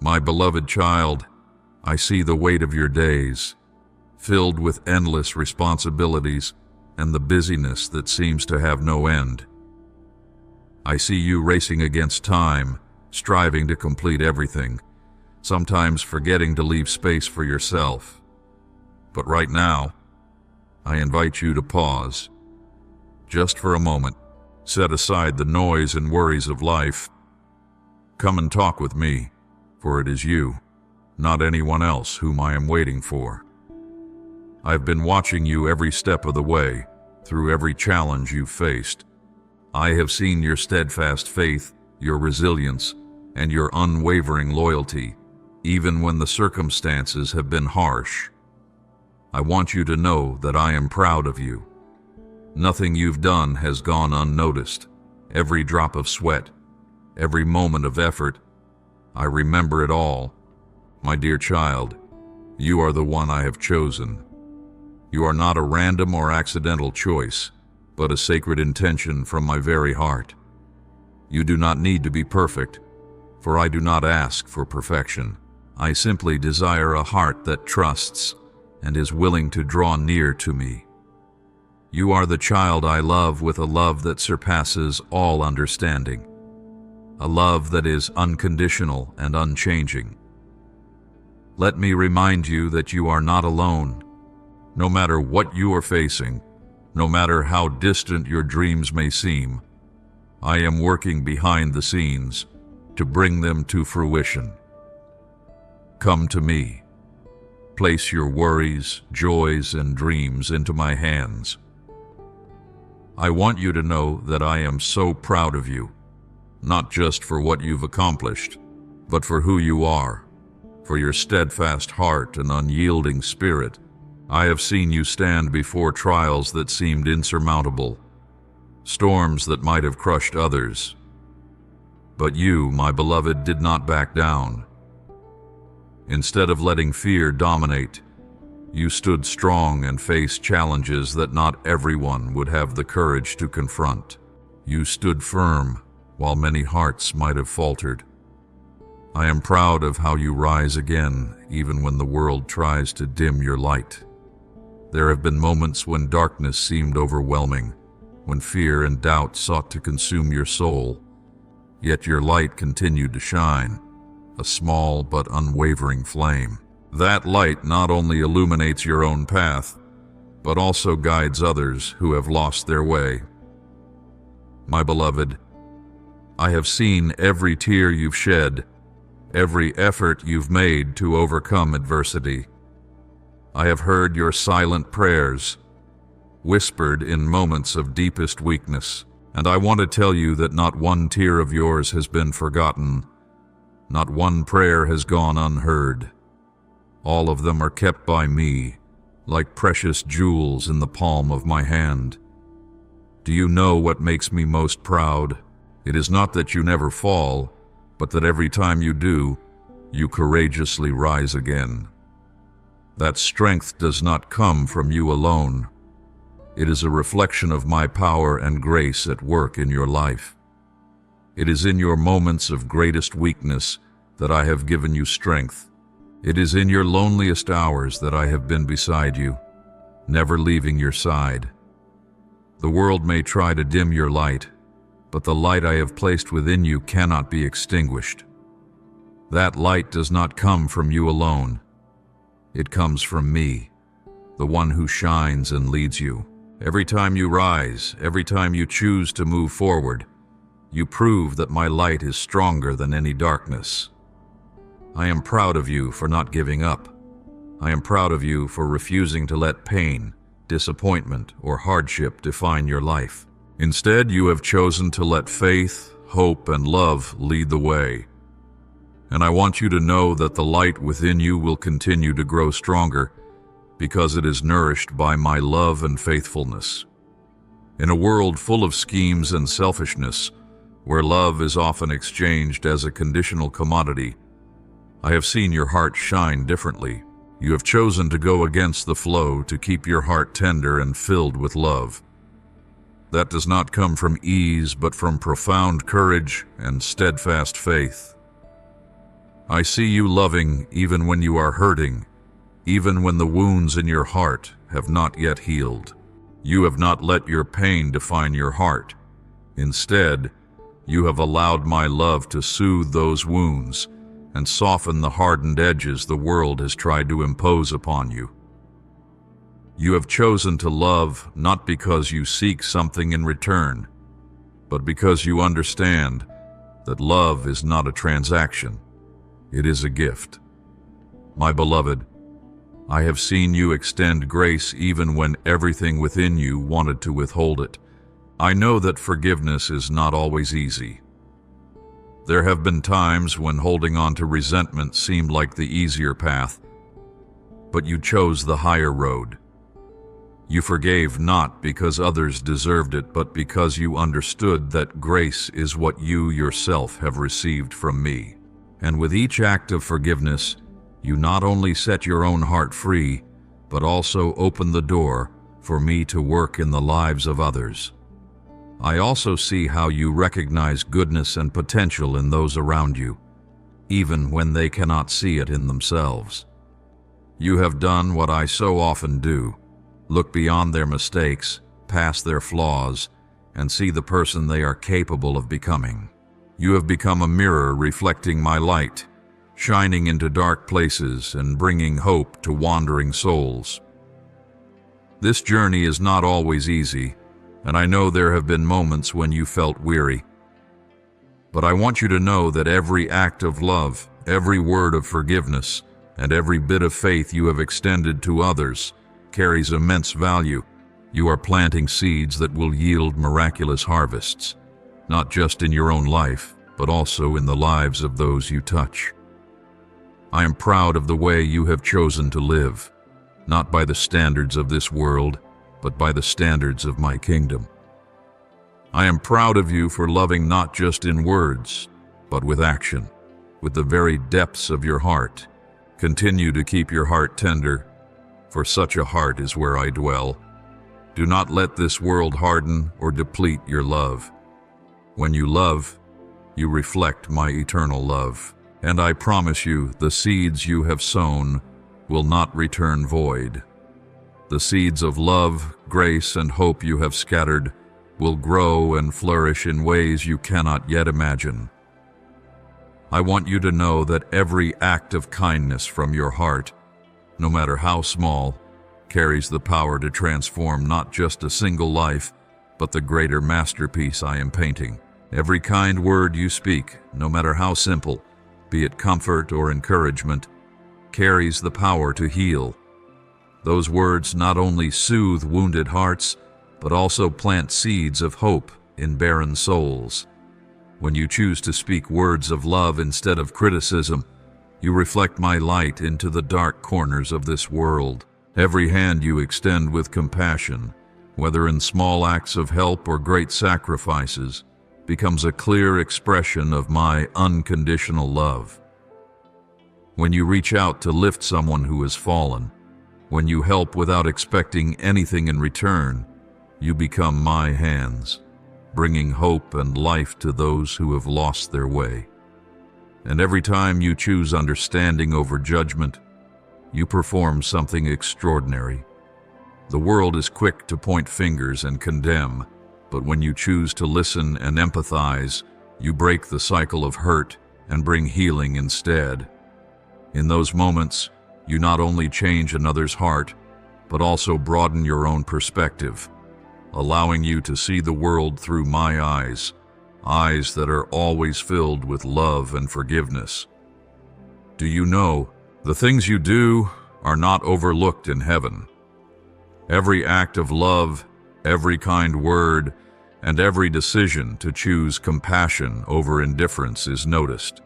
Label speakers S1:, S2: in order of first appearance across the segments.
S1: My beloved child, I see the weight of your days, filled with endless responsibilities and the busyness that seems to have no end. I see you racing against time, striving to complete everything, sometimes forgetting to leave space for yourself. But right now, I invite you to pause. Just for a moment, set aside the noise and worries of life. Come and talk with me, for it is you, not anyone else, whom I am waiting for. I've been watching you every step of the way, through every challenge you've faced. I have seen your steadfast faith, your resilience, and your unwavering loyalty, even when the circumstances have been harsh. I want you to know that I am proud of you. Nothing you've done has gone unnoticed. Every drop of sweat, every moment of effort, I remember it all. My dear child, you are the one I have chosen. You are not a random or accidental choice, but a sacred intention from my very heart. You do not need to be perfect, for I do not ask for perfection. I simply desire a heart that trusts and is willing to draw near to me. You are the child I love with a love that surpasses all understanding, a love that is unconditional and unchanging. Let me remind you that you are not alone. No matter what you are facing, no matter how distant your dreams may seem, I am working behind the scenes to bring them to fruition. Come to me. Place your worries, joys, and dreams into my hands. I want you to know that I am so proud of you, not just for what you've accomplished, but for who you are, for your steadfast heart and unyielding spirit. I have seen you stand before trials that seemed insurmountable, storms that might have crushed others. But you, my beloved, did not back down. Instead of letting fear dominate, you stood strong and faced challenges that not everyone would have the courage to confront. You stood firm, while many hearts might have faltered. I am proud of how you rise again, even when the world tries to dim your light. There have been moments when darkness seemed overwhelming, when fear and doubt sought to consume your soul, yet your light continued to shine, a small but unwavering flame. That light not only illuminates your own path, but also guides others who have lost their way. My beloved, I have seen every tear you've shed, every effort you've made to overcome adversity. I have heard your silent prayers, whispered in moments of deepest weakness, and I want to tell you that not one tear of yours has been forgotten, not one prayer has gone unheard. All of them are kept by me, like precious jewels in the palm of my hand. Do you know what makes me most proud? It is not that you never fall, but that every time you do, you courageously rise again. That strength does not come from you alone. It is a reflection of my power and grace at work in your life. It is in your moments of greatest weakness that I have given you strength. It is in your loneliest hours that I have been beside you, never leaving your side. The world may try to dim your light, but the light I have placed within you cannot be extinguished. That light does not come from you alone. It comes from me, the one who shines and leads you. Every time you rise, every time you choose to move forward, you prove that my light is stronger than any darkness. I am proud of you for not giving up. I am proud of you for refusing to let pain, disappointment, or hardship define your life. Instead, you have chosen to let faith, hope, and love lead the way. And I want you to know that the light within you will continue to grow stronger because it is nourished by my love and faithfulness. In a world full of schemes and selfishness, where love is often exchanged as a conditional commodity, I have seen your heart shine differently. You have chosen to go against the flow to keep your heart tender and filled with love. That does not come from ease, but from profound courage and steadfast faith. I see you loving even when you are hurting, even when the wounds in your heart have not yet healed. You have not let your pain define your heart. Instead, you have allowed my love to soothe those wounds and soften the hardened edges the world has tried to impose upon you. You have chosen to love not because you seek something in return, but because you understand that love is not a transaction. It is a gift. My beloved, I have seen you extend grace even when everything within you wanted to withhold it. I know that forgiveness is not always easy. There have been times when holding on to resentment seemed like the easier path, but you chose the higher road. You forgave not because others deserved it, but because you understood that grace is what you yourself have received from me. And with each act of forgiveness, you not only set your own heart free, but also open the door for me to work in the lives of others. I also see how you recognize goodness and potential in those around you, even when they cannot see it in themselves. You have done what I so often do: look beyond their mistakes, past their flaws, and see the person they are capable of becoming. You have become a mirror reflecting my light, shining into dark places and bringing hope to wandering souls. This journey is not always easy, and I know there have been moments when you felt weary. But I want you to know that every act of love, every word of forgiveness, and every bit of faith you have extended to others carries immense value. You are planting seeds that will yield miraculous harvests, not just in your own life, but also in the lives of those you touch. I am proud of the way you have chosen to live, not by the standards of this world, but by the standards of my kingdom. I am proud of you for loving not just in words, but with action, with the very depths of your heart. Continue to keep your heart tender, for such a heart is where I dwell. Do not let this world harden or deplete your love. When you love, you reflect my eternal love, and I promise you the seeds you have sown will not return void. The seeds of love, grace, and hope you have scattered will grow and flourish in ways you cannot yet imagine. I want you to know that every act of kindness from your heart, no matter how small, carries the power to transform not just a single life, but the greater masterpiece I am painting. Every kind word you speak, no matter how simple, be it comfort or encouragement, carries the power to heal. Those words not only soothe wounded hearts, but also plant seeds of hope in barren souls. When you choose to speak words of love instead of criticism, you reflect my light into the dark corners of this world. Every hand you extend with compassion, whether in small acts of help or great sacrifices, becomes a clear expression of my unconditional love. When you reach out to lift someone who has fallen, when you help without expecting anything in return, you become my hands, bringing hope and life to those who have lost their way. And every time you choose understanding over judgment, you perform something extraordinary. The world is quick to point fingers and condemn, but when you choose to listen and empathize, you break the cycle of hurt and bring healing instead. In those moments, you not only change another's heart, but also broaden your own perspective, allowing you to see the world through my eyes, eyes that are always filled with love and forgiveness. Do you know, the things you do are not overlooked in heaven. Every act of love, every kind word, and every decision to choose compassion over indifference is noticed.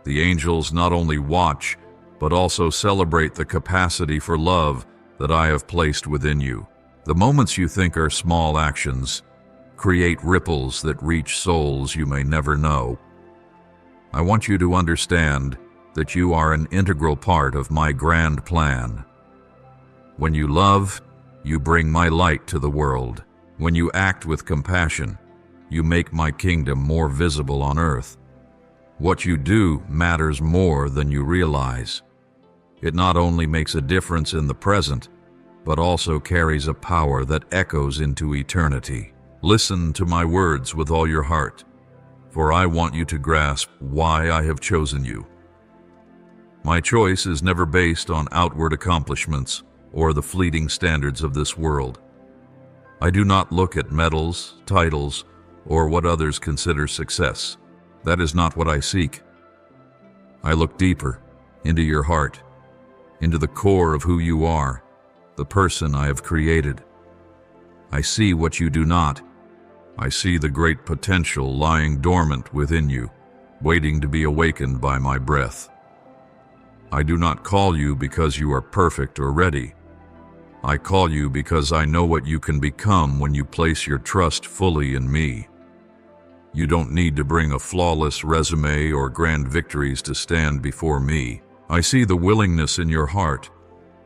S1: The angels not only watch, but also celebrate the capacity for love that I have placed within you. The moments you think are small actions create ripples that reach souls you may never know. I want you to understand that you are an integral part of my grand plan. When you love, you bring my light to the world. When you act with compassion, you make my kingdom more visible on earth. What you do matters more than you realize. It not only makes a difference in the present, but also carries a power that echoes into eternity. Listen to my words with all your heart, for I want you to grasp why I have chosen you. My choice is never based on outward accomplishments or the fleeting standards of this world. I do not look at medals, titles, or what others consider success. That is not what I seek. I look deeper into your heart, into the core of who you are, the person I have created. I see what you do not. I see the great potential lying dormant within you, waiting to be awakened by my breath. I do not call you because you are perfect or ready. I call you because I know what you can become when you place your trust fully in me. You don't need to bring a flawless resume or grand victories to stand before me. I see the willingness in your heart,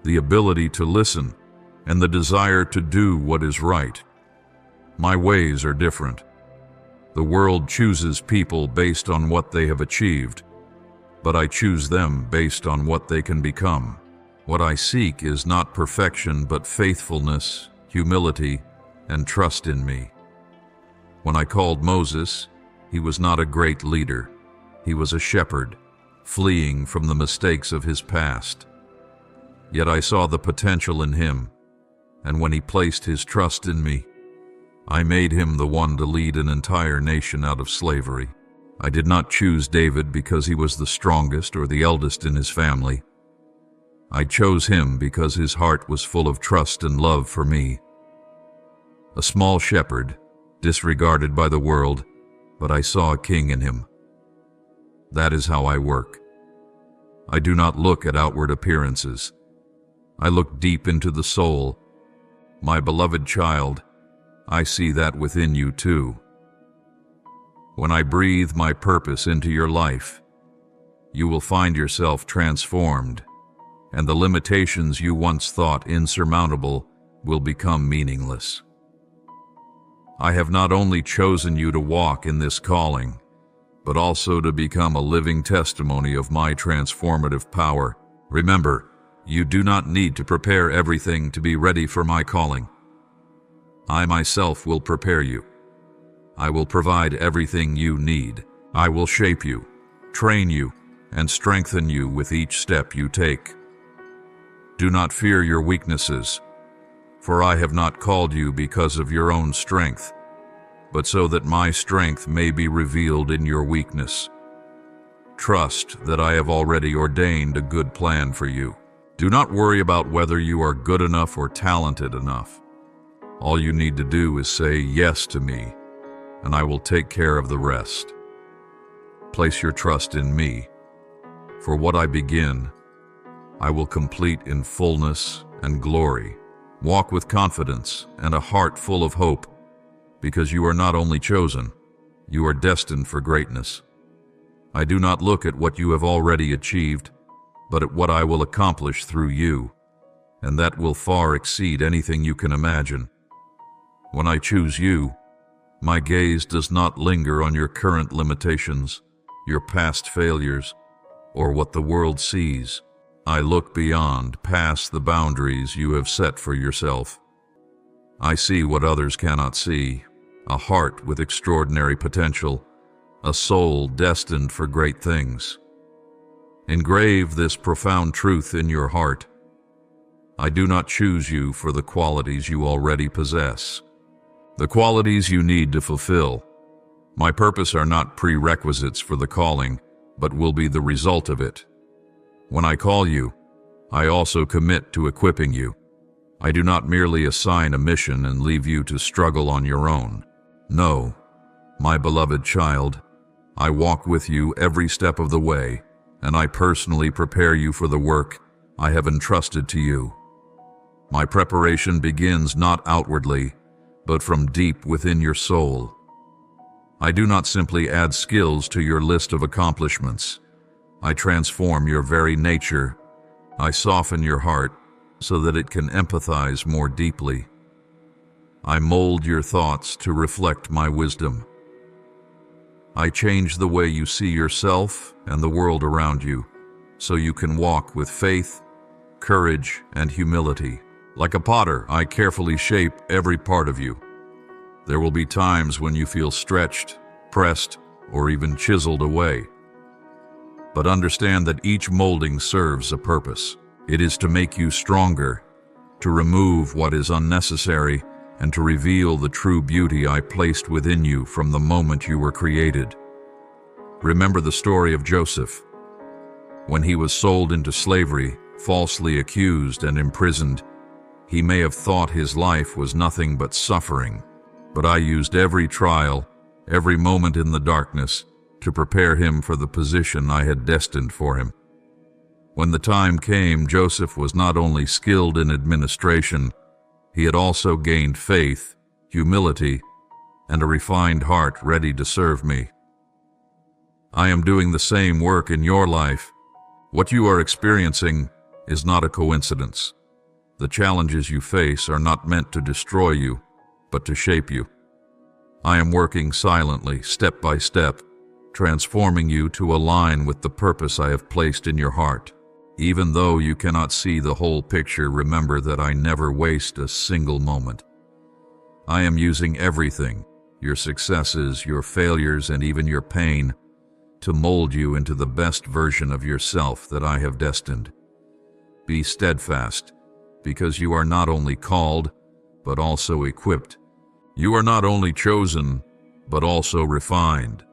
S1: the ability to listen, and the desire to do what is right. My ways are different. The world chooses people based on what they have achieved, but I choose them based on what they can become. What I seek is not perfection, but faithfulness, humility, and trust in me. When I called Moses, he was not a great leader. He was a shepherd, fleeing from the mistakes of his past. Yet I saw the potential in him, and when he placed his trust in me, I made him the one to lead an entire nation out of slavery. I did not choose David because he was the strongest or the eldest in his family. I chose him because his heart was full of trust and love for me. A small shepherd, disregarded by the world, but I saw a king in him. That is how I work. I do not look at outward appearances. I look deep into the soul. My beloved child, I see that within you too. When I breathe my purpose into your life, you will find yourself transformed, and the limitations you once thought insurmountable will become meaningless. I have not only chosen you to walk in this calling, but also to become a living testimony of my transformative power. Remember, you do not need to prepare everything to be ready for my calling. I myself will prepare you. I will provide everything you need. I will shape you, train you, and strengthen you with each step you take. Do not fear your weaknesses, for I have not called you because of your own strength, but so that my strength may be revealed in your weakness. Trust that I have already ordained a good plan for you. Do not worry about whether you are good enough or talented enough. All you need to do is say yes to me, and I will take care of the rest. Place your trust in me, for what I begin, I will complete in fullness and glory. Walk with confidence and a heart full of hope, because you are not only chosen, you are destined for greatness. I do not look at what you have already achieved, but at what I will accomplish through you, and that will far exceed anything you can imagine. When I choose you, my gaze does not linger on your current limitations, your past failures, or what the world sees. I look beyond, past the boundaries you have set for yourself. I see what others cannot see, a heart with extraordinary potential, a soul destined for great things. Engrave this profound truth in your heart. I do not choose you for the qualities you already possess, the qualities you need to fulfill. My purpose are not prerequisites for the calling, but will be the result of it. When I call you, I also commit to equipping you. I do not merely assign a mission and leave you to struggle on your own. No, my beloved child, I walk with you every step of the way, and I personally prepare you for the work I have entrusted to you. My preparation begins not outwardly, but from deep within your soul. I do not simply add skills to your list of accomplishments. I transform your very nature. I soften your heart so that it can empathize more deeply. I mold your thoughts to reflect my wisdom. I change the way you see yourself and the world around you, so you can walk with faith, courage, and humility. Like a potter, I carefully shape every part of you. There will be times when you feel stretched, pressed, or even chiseled away. But understand that each molding serves a purpose. It is to make you stronger, to remove what is unnecessary, and to reveal the true beauty I placed within you from the moment you were created. Remember the story of Joseph. When he was sold into slavery, falsely accused and imprisoned, he may have thought his life was nothing but suffering. But I used every trial, every moment in the darkness, to prepare him for the position I had destined for him. When the time came, Joseph was not only skilled in administration, he had also gained faith, humility, and a refined heart ready to serve me. I am doing the same work in your life. What you are experiencing is not a coincidence. The challenges you face are not meant to destroy you, but to shape you. I am working silently, step by step, transforming you to align with the purpose I have placed in your heart. Even though you cannot see the whole picture, remember that I never waste a single moment. I am using everything, your successes, your failures, and even your pain, to mold you into the best version of yourself that I have destined. Be steadfast, because you are not only called, but also equipped. You are not only chosen, but also refined.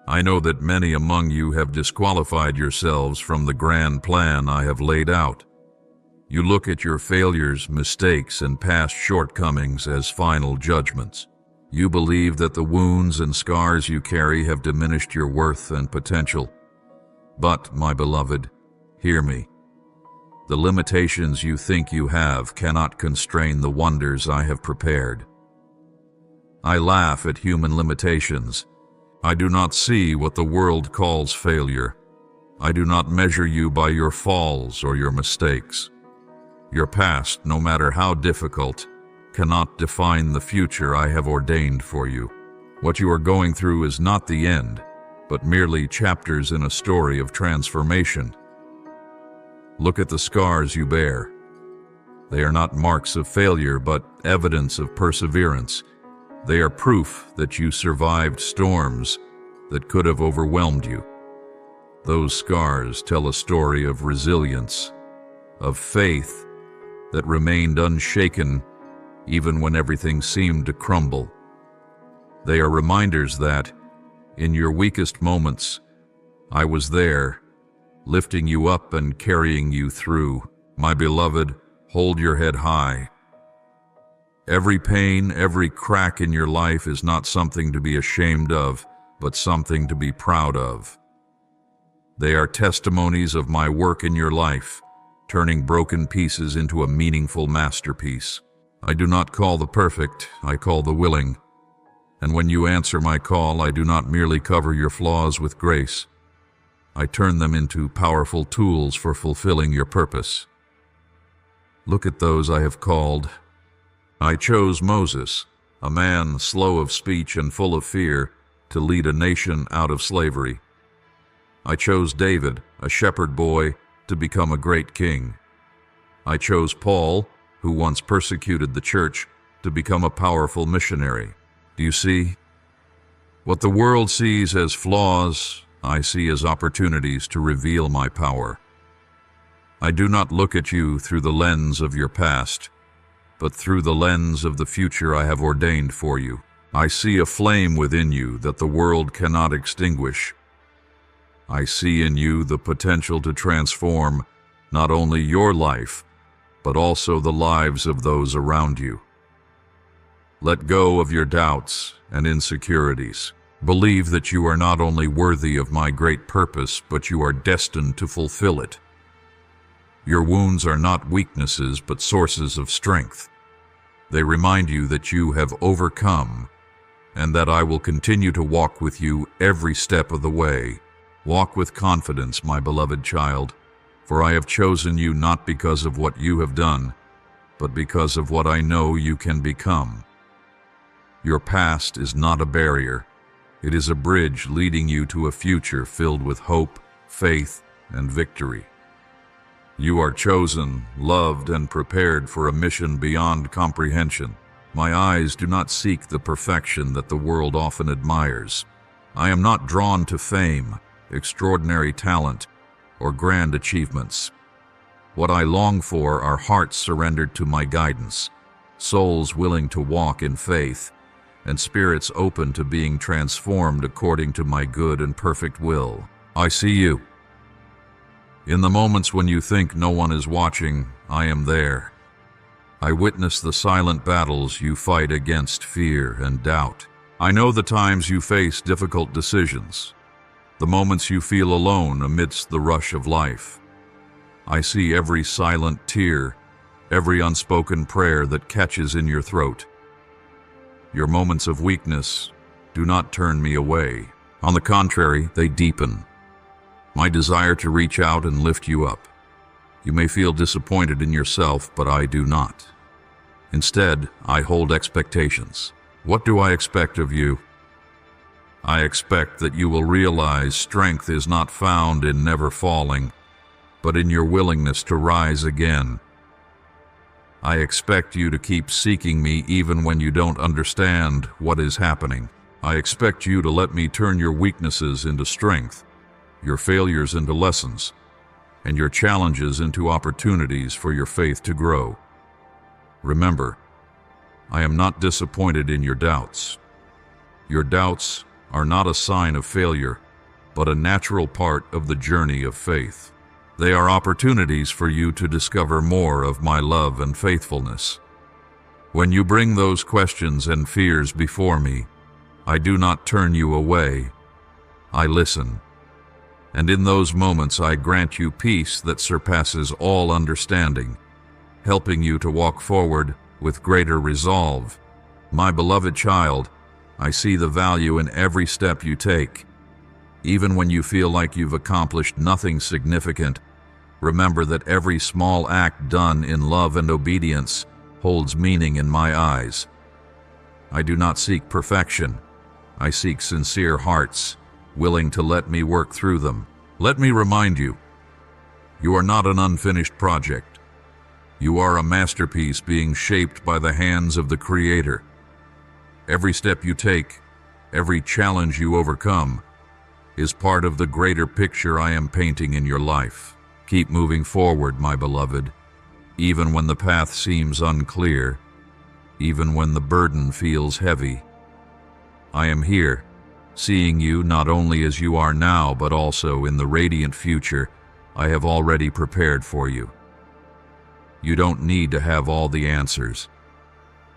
S1: I know that many among you have disqualified yourselves from the grand plan I have laid out. You look at your failures, mistakes, and past shortcomings as final judgments. You believe that the wounds and scars you carry have diminished your worth and potential. But, my beloved, hear me. The limitations you think you have cannot constrain the wonders I have prepared. I laugh at human limitations. I do not see what the world calls failure. I do not measure you by your falls or your mistakes. Your past, no matter how difficult, cannot define the future I have ordained for you. What you are going through is not the end, but merely chapters in a story of transformation. Look at the scars you bear. They are not marks of failure, but evidence of perseverance. They are proof that you survived storms that could have overwhelmed you. Those scars tell a story of resilience, of faith that remained unshaken even when everything seemed to crumble. They are reminders that, in your weakest moments, I was there, lifting you up and carrying you through. My beloved, hold your head high. Every pain, every crack in your life is not something to be ashamed of, but something to be proud of. They are testimonies of my work in your life, turning broken pieces into a meaningful masterpiece. I do not call the perfect, I call the willing. And when you answer my call, I do not merely cover your flaws with grace. I turn them into powerful tools for fulfilling your purpose. Look at those I have called. I chose Moses, a man slow of speech and full of fear, to lead a nation out of slavery. I chose David, a shepherd boy, to become a great king. I chose Paul, who once persecuted the church, to become a powerful missionary. Do you see? What the world sees as flaws, I see as opportunities to reveal my power. I do not look at you through the lens of your past, but through the lens of the future I have ordained for you. I see a flame within you that the world cannot extinguish. I see in you the potential to transform not only your life, but also the lives of those around you. Let go of your doubts and insecurities. Believe that you are not only worthy of my great purpose, but you are destined to fulfill it. Your wounds are not weaknesses, but sources of strength. They remind you that you have overcome, and that I will continue to walk with you every step of the way. Walk with confidence, my beloved child, for I have chosen you not because of what you have done, but because of what I know you can become. Your past is not a barrier. It is a bridge leading you to a future filled with hope, faith, and victory. You are chosen, loved, and prepared for a mission beyond comprehension. My eyes do not seek the perfection that the world often admires. I am not drawn to fame, extraordinary talent, or grand achievements. What I long for are hearts surrendered to my guidance, souls willing to walk in faith, and spirits open to being transformed according to my good and perfect will. I see you. In the moments when you think no one is watching, I am there. I witness the silent battles you fight against fear and doubt. I know the times you face difficult decisions, the moments you feel alone amidst the rush of life. I see every silent tear, every unspoken prayer that catches in your throat. Your moments of weakness do not turn me away. On the contrary, they deepen my desire to reach out and lift you up. You may feel disappointed in yourself, but I do not. Instead, I hold expectations. What do I expect of you? I expect that you will realize strength is not found in never falling, but in your willingness to rise again. I expect you to keep seeking me even when you don't understand what is happening. I expect you to let me turn your weaknesses into strength, your failures into lessons, and your challenges into opportunities for your faith to grow. Remember, I am not disappointed in your doubts. Your doubts are not a sign of failure, but a natural part of the journey of faith. They are opportunities for you to discover more of my love and faithfulness. When you bring those questions and fears before me, I do not turn you away. I listen. And in those moments I grant you peace that surpasses all understanding, helping you to walk forward with greater resolve. My beloved child, I see the value in every step you take. Even when you feel like you've accomplished nothing significant, remember that every small act done in love and obedience holds meaning in my eyes. I do not seek perfection. I seek sincere hearts, willing to let me work through them. Let me remind you, you are not an unfinished project. You are a masterpiece being shaped by the hands of the Creator. Every step you take, every challenge you overcome, is part of the greater picture I am painting in your life. Keep moving forward, my beloved, even when the path seems unclear, even when the burden feels heavy. I am here, seeing you not only as you are now, but also in the radiant future I have already prepared for you. You don't need to have all the answers.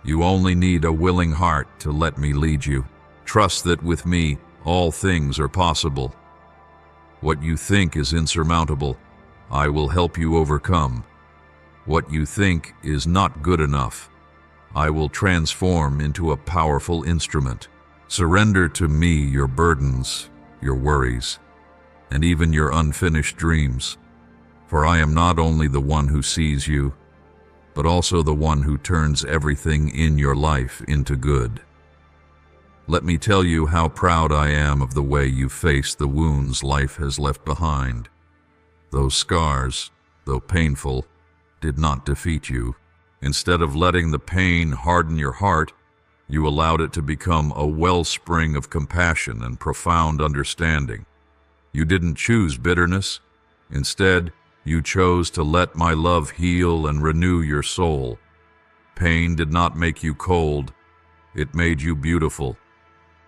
S1: You only need a willing heart to let me lead you. Trust that with me, all things are possible. What you think is insurmountable, I will help you overcome. What you think is not good enough, I will transform into a powerful instrument. Surrender to me your burdens, your worries, and even your unfinished dreams. For I am not only the one who sees you, but also the one who turns everything in your life into good. Let me tell you how proud I am of the way you faced the wounds life has left behind. Those scars, though painful, did not defeat you. Instead of letting the pain harden your heart, you allowed it to become a wellspring of compassion and profound understanding. You didn't choose bitterness. Instead, you chose to let my love heal and renew your soul. Pain did not make you cold. It made you beautiful.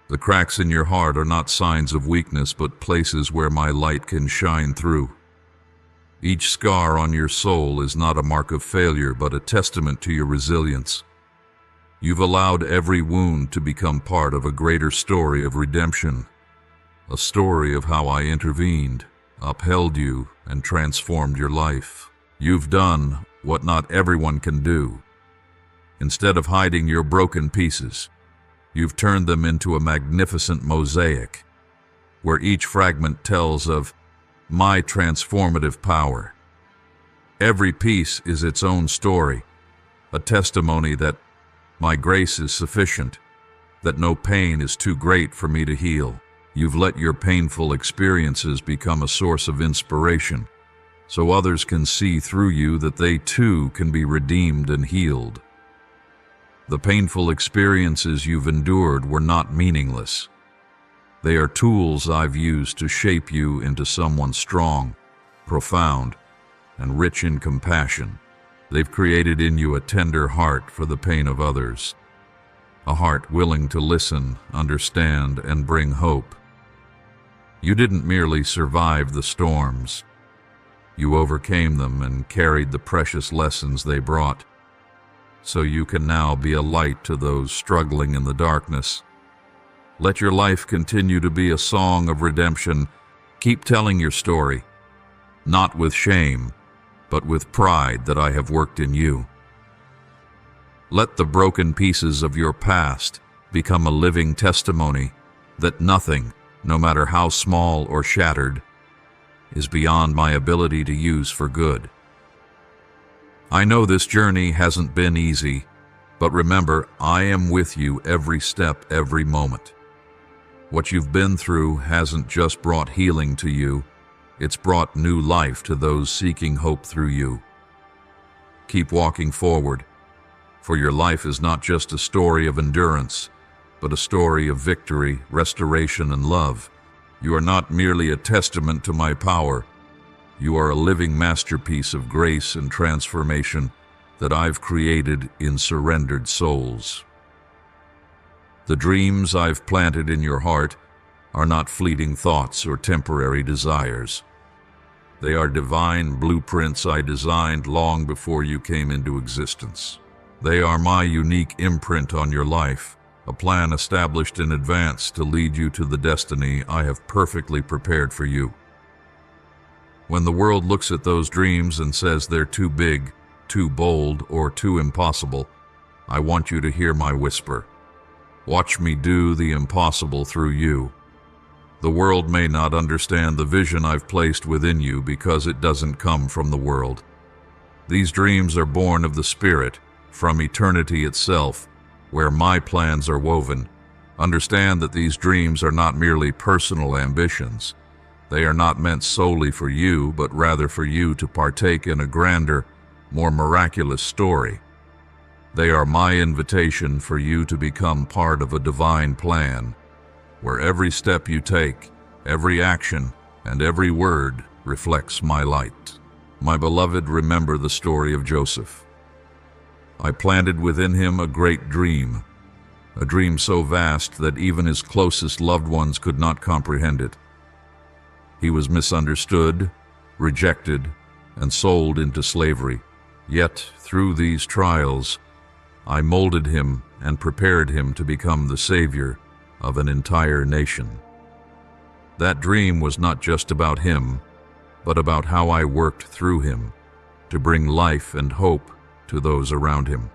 S1: The cracks in your heart are not signs of weakness, but places where my light can shine through. Each scar on your soul is not a mark of failure, but a testament to your resilience. You've allowed every wound to become part of a greater story of redemption, a story of how I intervened, upheld you, and transformed your life. You've done what not everyone can do. Instead of hiding your broken pieces, you've turned them into a magnificent mosaic, where each fragment tells of my transformative power. Every piece is its own story, a testimony that my grace is sufficient, that no pain is too great for me to heal. You've let your painful experiences become a source of inspiration, so others can see through you that they too can be redeemed and healed. The painful experiences you've endured were not meaningless. They are tools I've used to shape you into someone strong, profound, and rich in compassion. They've created in you a tender heart for the pain of others, a heart willing to listen, understand, and bring hope. You didn't merely survive the storms. You overcame them and carried the precious lessons they brought, so you can now be a light to those struggling in the darkness. Let your life continue to be a song of redemption. Keep telling your story, not with shame, but with pride that I have worked in you. Let the broken pieces of your past become a living testimony that nothing, no matter how small or shattered, is beyond my ability to use for good. I know this journey hasn't been easy, but remember, I am with you every step, every moment. What you've been through hasn't just brought healing to you, it's brought new life to those seeking hope through you. Keep walking forward, for your life is not just a story of endurance, but a story of victory, restoration, and love. You are not merely a testament to my power. You are a living masterpiece of grace and transformation that I've created in surrendered souls. The dreams I've planted in your heart are not fleeting thoughts or temporary desires. They are divine blueprints I designed long before you came into existence. They are my unique imprint on your life, a plan established in advance to lead you to the destiny I have perfectly prepared for you. When the world looks at those dreams and says they're too big, too bold, or too impossible, I want you to hear my whisper. Watch me do the impossible through you. The world may not understand the vision I've placed within you because it doesn't come from the world. These dreams are born of the Spirit, from eternity itself, where my plans are woven. Understand that these dreams are not merely personal ambitions. They are not meant solely for you, but rather for you to partake in a grander, more miraculous story. They are my invitation for you to become part of a divine plan, where every step you take, every action, and every word reflects my light. My beloved, remember the story of Joseph. I planted within him a great dream, a dream so vast that even his closest loved ones could not comprehend it. He was misunderstood, rejected, and sold into slavery. Yet, through these trials, I molded him and prepared him to become the savior of an entire nation. That dream was not just about him, but about how I worked through him to bring life and hope to those around him.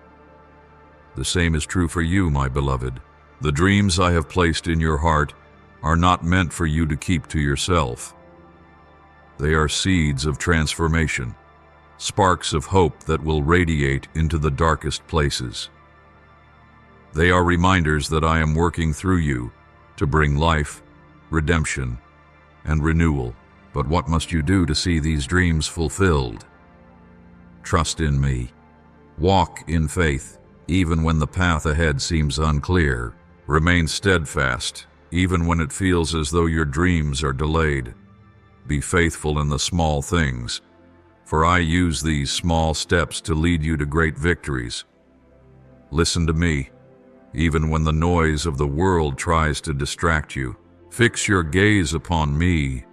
S1: The same is true for you, my beloved. The dreams I have placed in your heart are not meant for you to keep to yourself. They are seeds of transformation, sparks of hope that will radiate into the darkest places. They are reminders that I am working through you to bring life, redemption, and renewal. But what must you do to see these dreams fulfilled? Trust in me. Walk in faith, even when the path ahead seems unclear. Remain steadfast, even when it feels as though your dreams are delayed. Be faithful in the small things, for I use these small steps to lead you to great victories. Listen to me, even when the noise of the world tries to distract you. Fix your gaze upon me,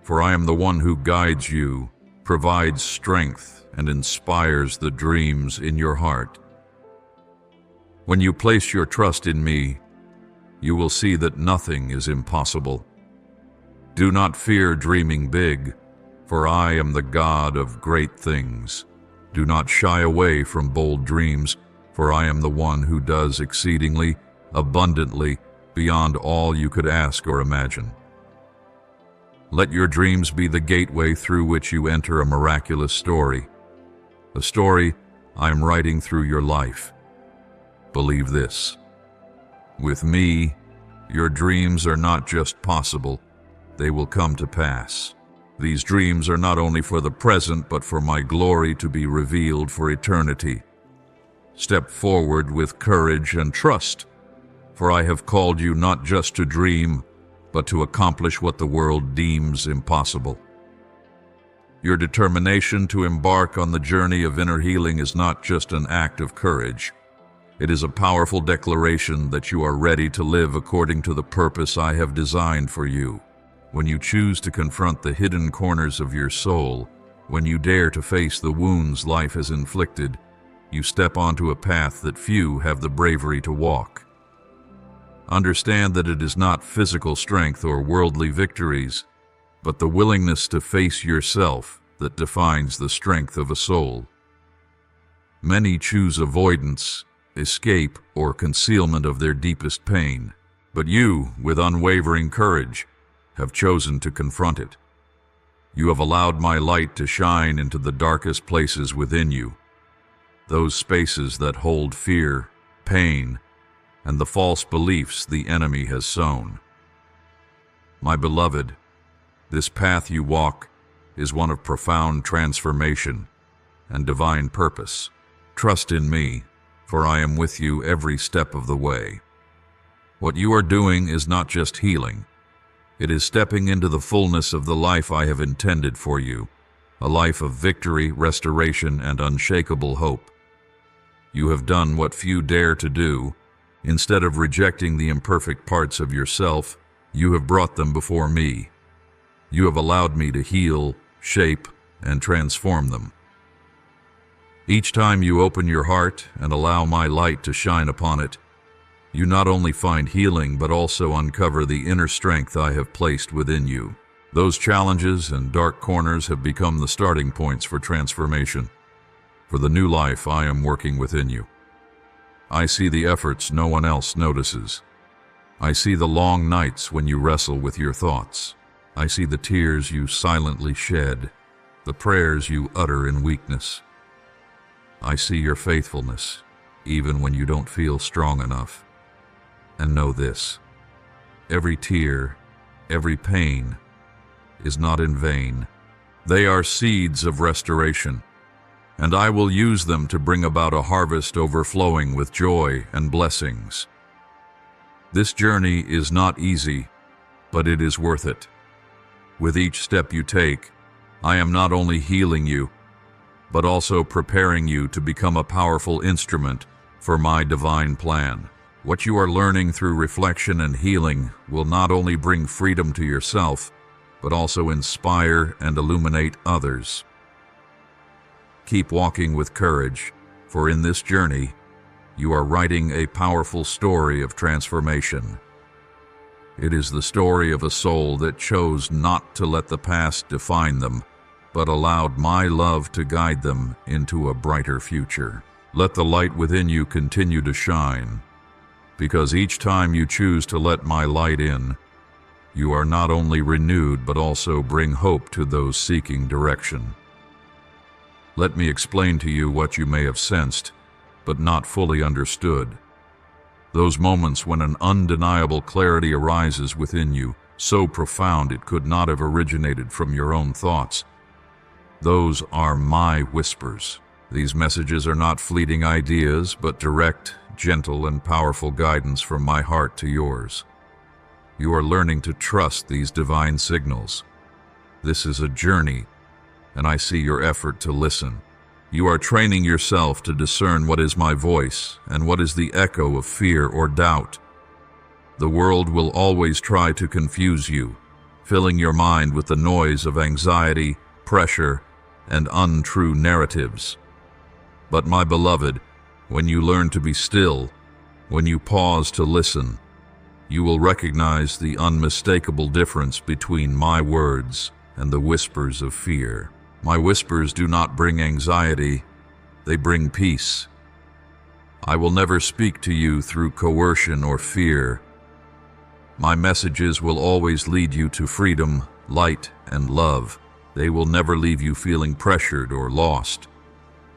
S1: for I am the one who guides you, provides strength, and inspires the dreams in your heart. When you place your trust in me, you will see that nothing is impossible. Do not fear dreaming big, for I am the God of great things. Do not shy away from bold dreams, for I am the one who does exceedingly, abundantly, beyond all you could ask or imagine. Let your dreams be the gateway through which you enter a miraculous story, a story I am writing through your life. Believe this. With me, your dreams are not just possible, they will come to pass. These dreams are not only for the present, but for my glory to be revealed for eternity. Step forward with courage and trust, for I have called you not just to dream, but to accomplish what the world deems impossible. Your determination to embark on the journey of inner healing is not just an act of courage. It is a powerful declaration that you are ready to live according to the purpose I have designed for you. When you choose to confront the hidden corners of your soul, when you dare to face the wounds life has inflicted, you step onto a path that few have the bravery to walk. Understand that it is not physical strength or worldly victories, but the willingness to face yourself that defines the strength of a soul. Many choose avoidance, escape, or concealment of their deepest pain, but you, with unwavering courage, have chosen to confront it. You have allowed my light to shine into the darkest places within you, those spaces that hold fear, pain, and the false beliefs the enemy has sown. My beloved, this path you walk is one of profound transformation and divine purpose. Trust in me, for I am with you every step of the way. What you are doing is not just healing. It is stepping into the fullness of the life I have intended for you, a life of victory, restoration, and unshakable hope. You have done what few dare to do. Instead of rejecting the imperfect parts of yourself, you have brought them before me. You have allowed me to heal, shape, and transform them. Each time you open your heart and allow my light to shine upon it, you not only find healing but also uncover the inner strength I have placed within you. Those challenges and dark corners have become the starting points for transformation, for the new life I am working within you. I see the efforts no one else notices. I see the long nights when you wrestle with your thoughts. I see the tears you silently shed, the prayers you utter in weakness. I see your faithfulness, even when you don't feel strong enough. And know this: every tear, every pain is not in vain. They are seeds of restoration, and I will use them to bring about a harvest overflowing with joy and blessings. This journey is not easy, but it is worth it. With each step you take, I am not only healing you, but also preparing you to become a powerful instrument for my divine plan. What you are learning through reflection and healing will not only bring freedom to yourself, but also inspire and illuminate others. Keep walking with courage, for in this journey, you are writing a powerful story of transformation. It is the story of a soul that chose not to let the past define them, but allowed my love to guide them into a brighter future. Let the light within you continue to shine, because each time you choose to let my light in, you are not only renewed but also bring hope to those seeking direction. Let me explain to you what you may have sensed, but not fully understood. Those moments when an undeniable clarity arises within you, so profound it could not have originated from your own thoughts. Those are my whispers. These messages are not fleeting ideas, but direct, gentle, and powerful guidance from my heart to yours. You are learning to trust these divine signals. This is a journey, and I see your effort to listen. You are training yourself to discern what is my voice and what is the echo of fear or doubt. The world will always try to confuse you, filling your mind with the noise of anxiety, pressure, and untrue narratives. But my beloved, when you learn to be still, when you pause to listen, you will recognize the unmistakable difference between my words and the whispers of fear. My whispers do not bring anxiety, they bring peace. I will never speak to you through coercion or fear. My messages will always lead you to freedom, light, and love. They will never leave you feeling pressured or lost.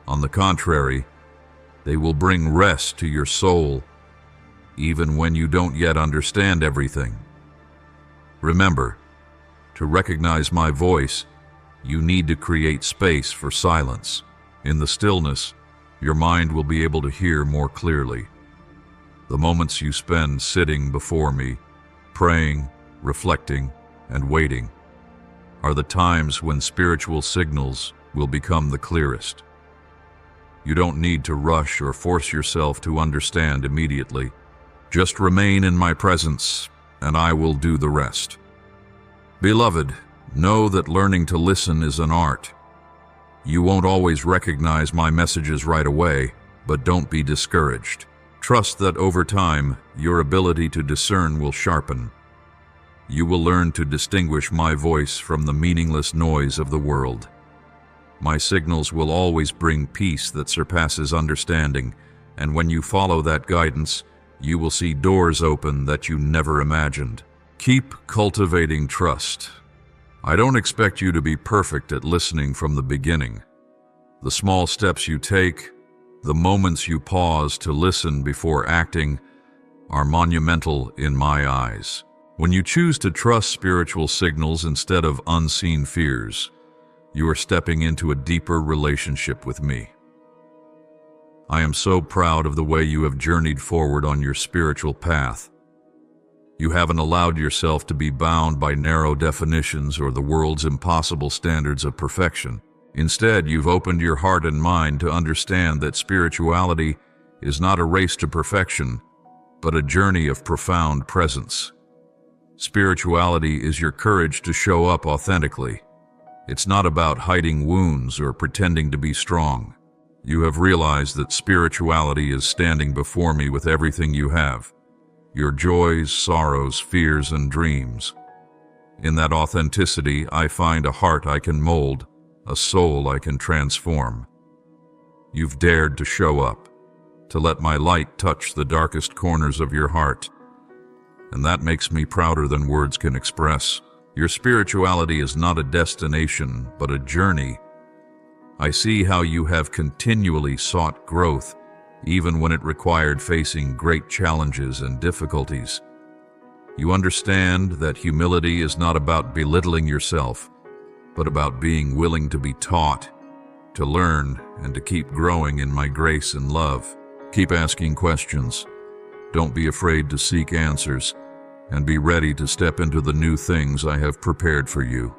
S1: On the contrary, they will bring rest to your soul, even when you don't yet understand everything. Remember, to recognize my voice, you need to create space for silence. In the stillness, your mind will be able to hear more clearly. The moments you spend sitting before me, praying, reflecting, and waiting, are the times when spiritual signals will become the clearest. You don't need to rush or force yourself to understand immediately. Just remain in my presence, and I will do the rest. Beloved, know that learning to listen is an art. You won't always recognize my messages right away, but don't be discouraged. Trust that over time, your ability to discern will sharpen. You will learn to distinguish my voice from the meaningless noise of the world. My signals will always bring peace that surpasses understanding, and when you follow that guidance, you will see doors open that you never imagined. Keep cultivating trust. I don't expect you to be perfect at listening from the beginning. The small steps you take, the moments you pause to listen before acting, are monumental in my eyes. When you choose to trust spiritual signals instead of unseen fears, you are stepping into a deeper relationship with me. I am so proud of the way you have journeyed forward on your spiritual path. You haven't allowed yourself to be bound by narrow definitions or the world's impossible standards of perfection. Instead, you've opened your heart and mind to understand that spirituality is not a race to perfection, but a journey of profound presence. Spirituality is your courage to show up authentically. It's not about hiding wounds or pretending to be strong. You have realized that spirituality is standing before me with everything you have. Your joys, sorrows, fears, and dreams. In that authenticity, I find a heart I can mold, a soul I can transform. You've dared to show up, to let my light touch the darkest corners of your heart. And that makes me prouder than words can express. Your spirituality is not a destination, but a journey. I see how you have continually sought growth, even when it required facing great challenges and difficulties. You understand that humility is not about belittling yourself, but about being willing to be taught, to learn, and to keep growing in my grace and love. Keep asking questions. Don't be afraid to seek answers, and be ready to step into the new things I have prepared for you.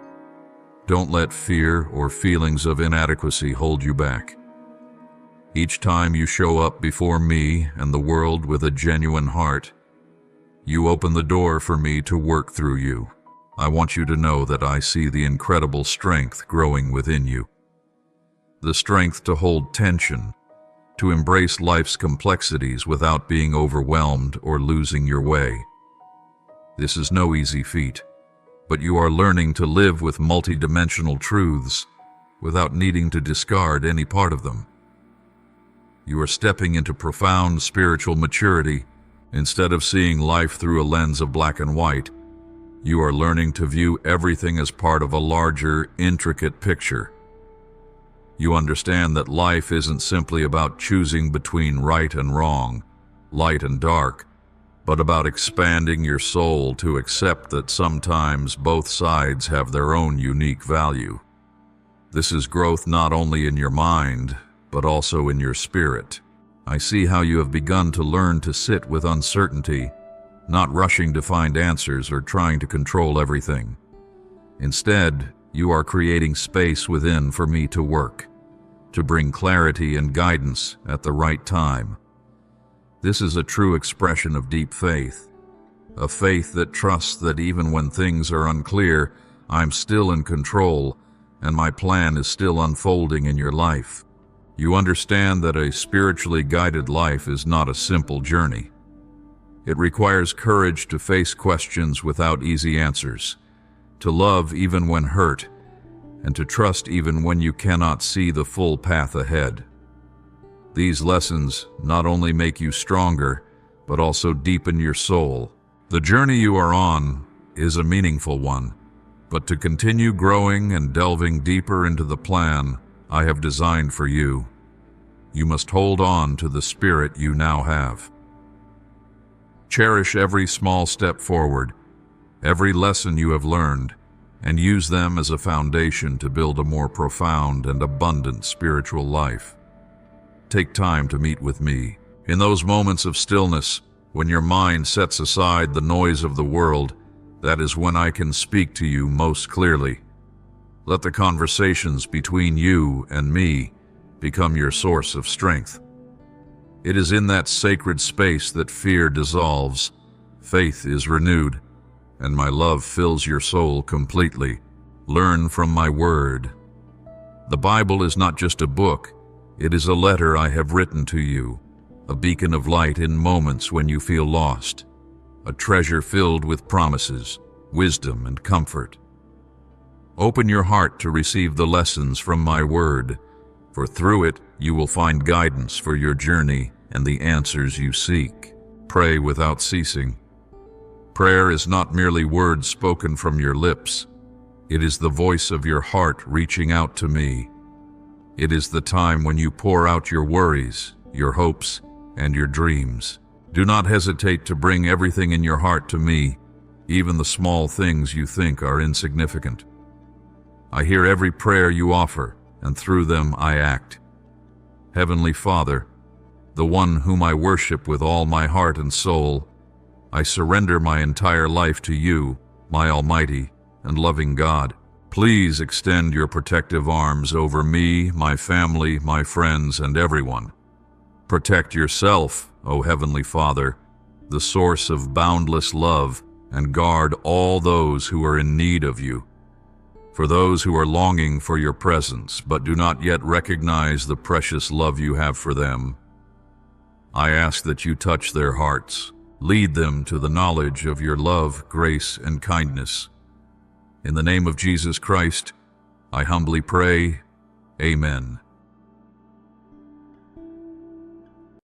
S1: Don't let fear or feelings of inadequacy hold you back. Each time you show up before me and the world with a genuine heart, you open the door for me to work through you. I want you to know that I see the incredible strength growing within you. The strength to hold tension, to embrace life's complexities without being overwhelmed or losing your way. This is no easy feat, but you are learning to live with multidimensional truths without needing to discard any part of them. You are stepping into profound spiritual maturity. Instead of seeing life through a lens of black and white, you are learning to view everything as part of a larger, intricate picture. You understand that life isn't simply about choosing between right and wrong, light and dark, but about expanding your soul to accept that sometimes both sides have their own unique value. This is growth not only in your mind, but also in your spirit. I see how you have begun to learn to sit with uncertainty, not rushing to find answers or trying to control everything. Instead, you are creating space within for me to work, to bring clarity and guidance at the right time. This is a true expression of deep faith, a faith that trusts that even when things are unclear, I'm still in control and my plan is still unfolding in your life. You understand that a spiritually guided life is not a simple journey. It requires courage to face questions without easy answers, to love even when hurt, and to trust even when you cannot see the full path ahead. These lessons not only make you stronger, but also deepen your soul. The journey you are on is a meaningful one, but to continue growing and delving deeper into the plan I have designed for you, you must hold on to the spirit you now have. Cherish every small step forward, every lesson you have learned, and use them as a foundation to build a more profound and abundant spiritual life. Take time to meet with me. In those moments of stillness, when your mind sets aside the noise of the world, that is when I can speak to you most clearly. Let the conversations between you and me become your source of strength. It is in that sacred space that fear dissolves, faith is renewed, and my love fills your soul completely. Learn from my word. The Bible is not just a book, it is a letter I have written to you, a beacon of light in moments when you feel lost, a treasure filled with promises, wisdom, and comfort. Open your heart to receive the lessons from my word, for through it you will find guidance for your journey and the answers you seek. Pray without ceasing. Prayer is not merely words spoken from your lips. It is the voice of your heart reaching out to me. It is the time when you pour out your worries, your hopes, and your dreams. Do not hesitate to bring everything in your heart to me, even the small things you think are insignificant. I hear every prayer you offer, and through them I act. Heavenly Father, the one whom I worship with all my heart and soul, I surrender my entire life to you, my almighty and loving God. Please extend your protective arms over me, my family, my friends, and everyone. Protect yourself, O Heavenly Father, the source of boundless love, and guard all those who are in need of you. For those who are longing for your presence but do not yet recognize the precious love you have for them, I ask that you touch their hearts, lead them to the knowledge of your love, grace, and kindness. In the name of Jesus Christ, I humbly pray, Amen.